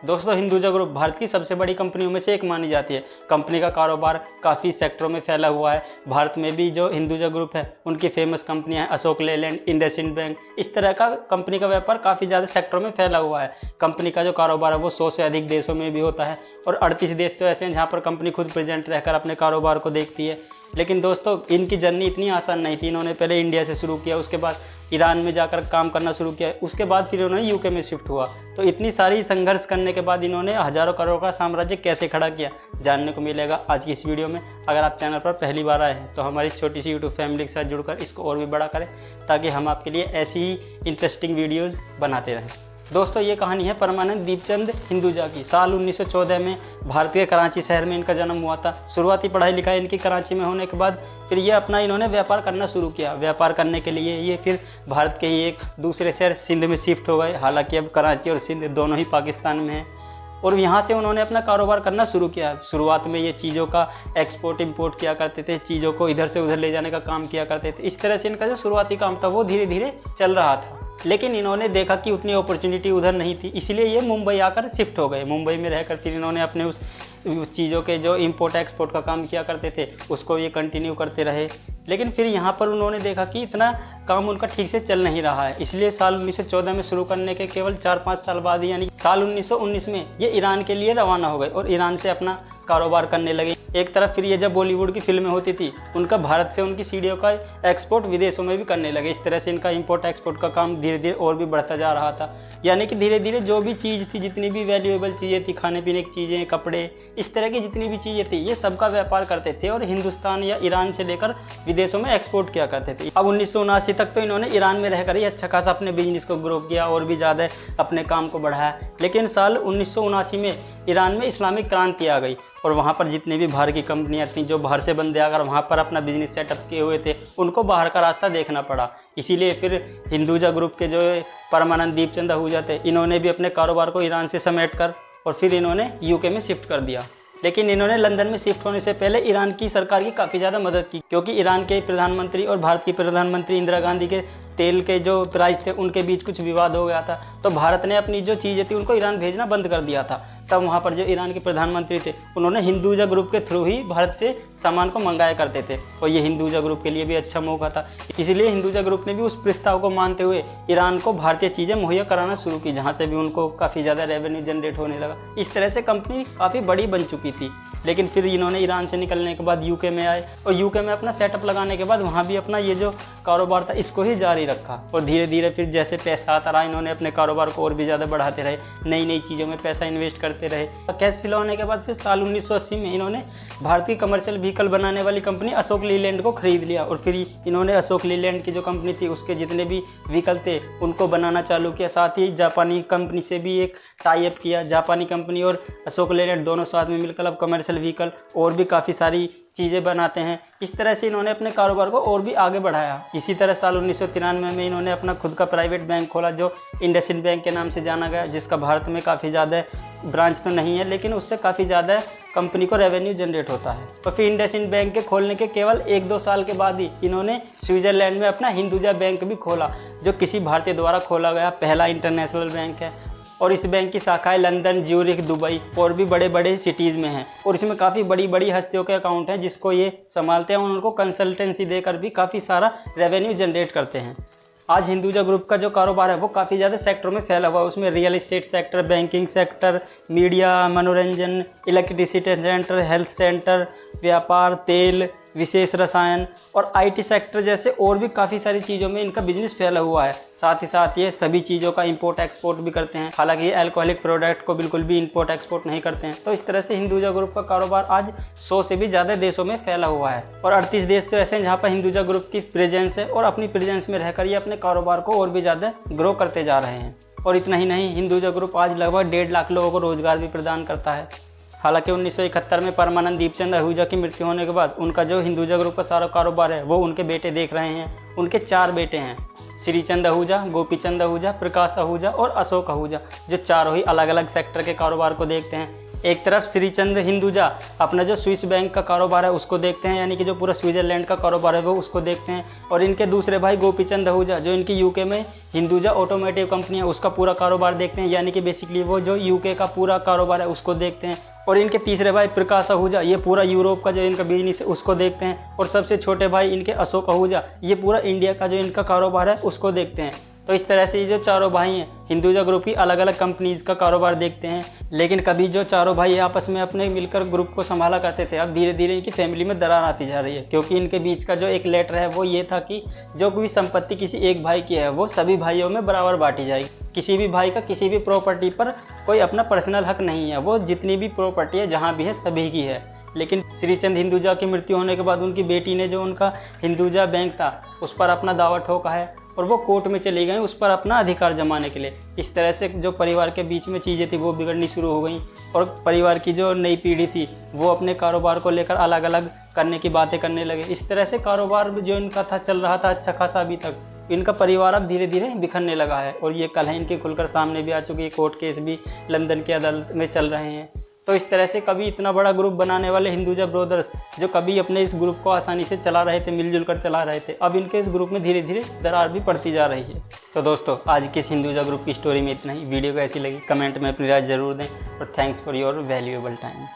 दोस्तों, हिंदुजा ग्रुप भारत की सबसे बड़ी कंपनियों में से एक मानी जाती है। कंपनी का कारोबार काफ़ी सेक्टरों में फैला हुआ है। भारत में भी जो हिंदुजा ग्रुप है उनकी फेमस कंपनियां हैं अशोक लेलैंड, इंडसइंड बैंक। इस तरह का कंपनी का व्यापार काफ़ी ज़्यादा सेक्टरों में फैला हुआ है। कंपनी का जो कारोबार है वो 100 से अधिक देशों में भी होता है और 38 देश तो ऐसे हैं जहाँ पर कंपनी खुद प्रेजेंट रहकर अपने कारोबार को देखती है। लेकिन दोस्तों, इनकी जर्नी इतनी आसान नहीं थी। इन्होंने पहले इंडिया से शुरू किया, उसके बाद ईरान में जाकर काम करना शुरू किया, उसके बाद फिर उन्होंने यूके में शिफ्ट हुआ। तो इतनी सारी संघर्ष करने के बाद इन्होंने हज़ारों करोड़ का साम्राज्य कैसे खड़ा किया, जानने को मिलेगा आज की इस वीडियो में। अगर आप चैनल पर पहली बार आए हैं तो हमारी छोटी सी यूट्यूब फैमिली के साथ जुड़कर इसको और भी बड़ा करें, ताकि हम आपके लिए ऐसी ही इंटरेस्टिंग वीडियोज़ बनाते रहें। दोस्तों, ये कहानी है परमानंद दीपचंद हिंदुजा की। साल 1914 में भारत के कराची शहर में इनका जन्म हुआ था। शुरुआती पढ़ाई लिखाई इनकी कराची में होने के बाद फिर ये अपना इन्होंने व्यापार करना शुरू किया। व्यापार करने के लिए ये फिर भारत के ही एक दूसरे शहर सिंध में शिफ्ट हो गए। हालांकि अब कराची और सिंध दोनों ही पाकिस्तान में हैं और यहाँ से उन्होंने अपना कारोबार करना शुरू किया। शुरुआत में ये चीज़ों का एक्सपोर्ट इंपोर्ट किया करते थे, चीज़ों को इधर से उधर ले जाने का काम किया करते थे। इस तरह से इनका जो शुरुआती काम था वो धीरे धीरे चल रहा था। लेकिन इन्होंने देखा कि उतनी अपॉर्चुनिटी उधर नहीं थी, इसलिए ये मुंबई आकर शिफ्ट हो गए। मुंबई में रहकर फिर इन्होंने अपने उस चीज़ों के जो इंपोर्ट एक्सपोर्ट का काम किया करते थे उसको ये कंटिन्यू करते रहे। लेकिन फिर यहाँ पर उन्होंने देखा कि इतना काम उनका ठीक से चल नहीं रहा है, इसलिए साल 1914 में शुरू करने के केवल 4-5 साल बाद यानी साल 1919 में ये ईरान के लिए रवाना हो गए और ईरान से अपना कारोबार करने लगे। एक तरफ फिर ये जब बॉलीवुड की फिल्में होती थी उनका भारत से उनकी सीडीओ का एक्सपोर्ट विदेशों में भी करने लगे। इस तरह से इनका इंपोर्ट एक्सपोर्ट का काम धीरे धीरे और भी बढ़ता जा रहा था। यानी कि धीरे धीरे जो भी चीज़ थी, जितनी भी वैल्यूएबल चीज़ें थी, खाने पीने की चीज़ें, कपड़े, इस तरह की जितनी भी चीज़ें थी, ये सबका व्यापार करते थे और हिंदुस्तान या ईरान से लेकर विदेशों में एक्सपोर्ट किया करते थे। अब 1979 तक तो इन्होंने ईरान में रहकर ही अच्छा खासा अपने बिजनेस को ग्रो किया और भी ज़्यादा अपने काम को बढ़ाया। लेकिन साल 1979 में ईरान में इस्लामिक क्रांति आ गई और वहाँ पर जितनी भी बाहर की कंपनियाँ थीं, जो बाहर से बंदे आकर वहाँ पर अपना बिजनेस सेटअप किए हुए थे, उनको बाहर का रास्ता देखना पड़ा। इसीलिए फिर हिंदुजा ग्रुप के जो परमानंद दीपचंद आहूजा थे, इन्होंने भी अपने कारोबार को ईरान से समेट कर और फिर इन्होंने यूके में शिफ्ट कर दिया। लेकिन इन्होंने लंदन में शिफ्ट होने से पहले ईरान की सरकार की काफ़ी ज़्यादा मदद की, क्योंकि ईरान के प्रधानमंत्री और भारत की प्रधानमंत्री इंदिरा गांधी के तेल के जो प्राइस थे उनके बीच कुछ विवाद हो गया था। तो भारत ने अपनी जो चीज़ें थी उनको ईरान भेजना बंद कर दिया था। तब वहाँ पर जो ईरान के प्रधानमंत्री थे उन्होंने हिंदुजा ग्रुप के थ्रू ही भारत से सामान को मंगाया करते थे और ये हिंदुजा ग्रुप के लिए भी अच्छा मौका था। इसलिए हिंदुजा ग्रुप ने भी उस प्रस्ताव को मानते हुए ईरान को भारतीय चीज़ें मुहैया कराना शुरू की, जहाँ से भी उनको काफ़ी ज़्यादा रेवेन्यू जनरेट होने लगा। इस तरह से कंपनी काफ़ी बड़ी बन चुकी थी। लेकिन फिर इन्होंने ईरान से निकलने के बाद यूके में आए और यूके में अपना सेटअप लगाने के बाद वहाँ भी अपना ये जो कारोबार था इसको ही जारी रखा और धीरे धीरे फिर जैसे पैसा आता रहा इन्होंने अपने कारोबार को और भी ज़्यादा बढ़ाते रहे, नई नई चीज़ों में पैसा इन्वेस्ट करते रहे। कैश फ्लो होने के बाद फिर साल 1980 में इन्होंने भारतीय कमर्शियल व्हीकल बनाने वाली कंपनी अशोक लीलैंड को खरीद लिया और फिर इन्होंने अशोक लीलैंड की जो कंपनी थी उसके जितने भी व्हीकल थे उनको बनाना चालू किया। साथ ही जापानी कंपनी से भी एक टाई अप किया। जापानी कंपनी और अशोक लीलैंड दोनों साथ में मिलकर अब कमर्शियल व्हीकल और भी काफ़ी सारी चीज़ें बनाते हैं। इस तरह से इन्होंने अपने कारोबार को और भी आगे बढ़ाया। इसी तरह साल 1993 में इन्होंने अपना खुद का प्राइवेट बैंक खोला जो इंडसइंड बैंक के नाम से जाना गया, जिसका भारत में काफ़ी ज़्यादा ब्रांच तो नहीं है लेकिन उससे काफ़ी ज़्यादा कंपनी को रेवेन्यू जनरेट होता है। तो फिर इंडसइंड बैंक के खोलने के केवल 1-2 साल के बाद ही इन्होंने स्विट्ज़रलैंड में अपना हिंदुजा बैंक भी खोला, जो किसी भारतीय द्वारा खोला गया पहला इंटरनेशनल बैंक है। और इस बैंक की शाखाएं लंदन, ज्यूरिख, दुबई और भी बड़े बड़े सिटीज़ में हैं और इसमें काफ़ी बड़ी बड़ी हस्तियों के अकाउंट हैं जिसको ये संभालते हैं और उनको कंसल्टेंसी देकर भी काफ़ी सारा रेवेन्यू जनरेट करते हैं। आज हिंदुजा ग्रुप का जो कारोबार है वो काफ़ी ज़्यादा सेक्टरों में फैला हुआ है। उसमें real estate sector, banking sector, media, मनोरंजन, इलेक्ट्रिसिटी सेंटर, हेल्थ सेंटर, व्यापार, तेल, विशेष रसायन और आईटी सेक्टर जैसे और भी काफ़ी सारी चीज़ों में इनका बिजनेस फैला हुआ है। साथ ही साथ ये सभी चीज़ों का इंपोर्ट एक्सपोर्ट भी करते हैं। हालांकि ये अल्कोहलिक प्रोडक्ट को बिल्कुल भी इंपोर्ट एक्सपोर्ट नहीं करते हैं। तो इस तरह से हिंदुजा ग्रुप का कारोबार आज 100 से भी ज़्यादा देशों में फैला हुआ है और 38 देश तो ऐसे हैं जहाँ पर हिंदुजा ग्रुप की प्रेजेंस है और अपनी प्रेजेंस में रहकर ये अपने कारोबार को और भी ज़्यादा ग्रो करते जा रहे हैं। और इतना ही नहीं, हिंदुजा ग्रुप आज लगभग 1.5 लाख लोगों को रोजगार भी प्रदान करता है। हालांकि 1971 में परमानंद दीपचंद आहूजा की मृत्यु होने के बाद उनका जो हिंदुजा ग्रुप का सारा कारोबार है वो उनके बेटे देख रहे हैं। उनके 4 बेटे हैं, श्रीचंद आहूजा, गोपीचंद आहूजा, प्रकाश आहूजा और अशोक आहूजा, जो चारों ही अलग अलग सेक्टर के कारोबार को देखते हैं। एक तरफ श्रीचंद हिंदुजा अपना जो स्विस बैंक का कारोबार है उसको देखते हैं, यानी कि जो पूरा स्विट्जरलैंड का कारोबार है वो उसको देखते हैं। और इनके दूसरे भाई गोपीचंद आहूजा जो इनकी यूके में हिंदुजा ऑटोमोटिव कंपनी है उसका पूरा कारोबार देखते हैं, यानी कि बेसिकली वो जो यूके का पूरा कारोबार है उसको देखते हैं। और इनके तीसरे भाई प्रकाश आहूजा ये पूरा यूरोप का जो इनका बिजनेस है उसको देखते हैं। और सबसे छोटे भाई इनके अशोक आहूजा ये पूरा इंडिया का जो इनका कारोबार है उसको देखते हैं। तो इस तरह से ये जो चारों भाई हैं हिंदुजा ग्रुप की अलग अलग कंपनीज़ का कारोबार देखते हैं। लेकिन कभी जो चारों भाई आपस में अपने मिलकर ग्रुप को संभाला करते थे, अब धीरे धीरे इनकी फैमिली में दरार आती जा रही है, क्योंकि इनके बीच का जो एक लेटर है वो ये था कि जो भी संपत्ति किसी एक भाई की है वो सभी भाइयों में बराबर बांटी जाएगी। किसी भी भाई का किसी भी प्रॉपर्टी पर कोई अपना पर्सनल हक नहीं है, वो जितनी भी प्रॉपर्टी है जहाँ भी है सभी की है। लेकिन श्रीचंद हिंदुजा की मृत्यु होने के बाद उनकी बेटी ने जो उनका हिंदुजा बैंक था उस पर अपना दावा ठोका है और वो कोर्ट में चली गई उस पर अपना अधिकार जमाने के लिए। इस तरह से जो परिवार के बीच में चीज़ें थी वो बिगड़नी शुरू हो गई और परिवार की जो नई पीढ़ी थी वो अपने कारोबार को लेकर अलग अलग करने की बातें करने लगे। इस तरह से कारोबार जो इनका था चल रहा था अच्छा खासा अभी तक। इनका परिवार अब धीरे धीरे बिखरने लगा है और ये कल है इनके खुलकर सामने भी आ चुकी है, कोर्ट केस भी लंदन की अदालत में चल रहे हैं। तो इस तरह से कभी इतना बड़ा ग्रुप बनाने वाले हिंदुजा ब्रदर्स जो कभी अपने इस ग्रुप को आसानी से चला रहे थे, मिलजुल कर चला रहे थे, अब इनके इस ग्रुप में धीरे धीरे दरार भी पड़ती जा रही है। तो दोस्तों आज की इस हिंदुजा ग्रुप की स्टोरी में इतना ही। वीडियो कैसी लगी कमेंट में अपनी राय जरूर दें और thanks for your valuable time.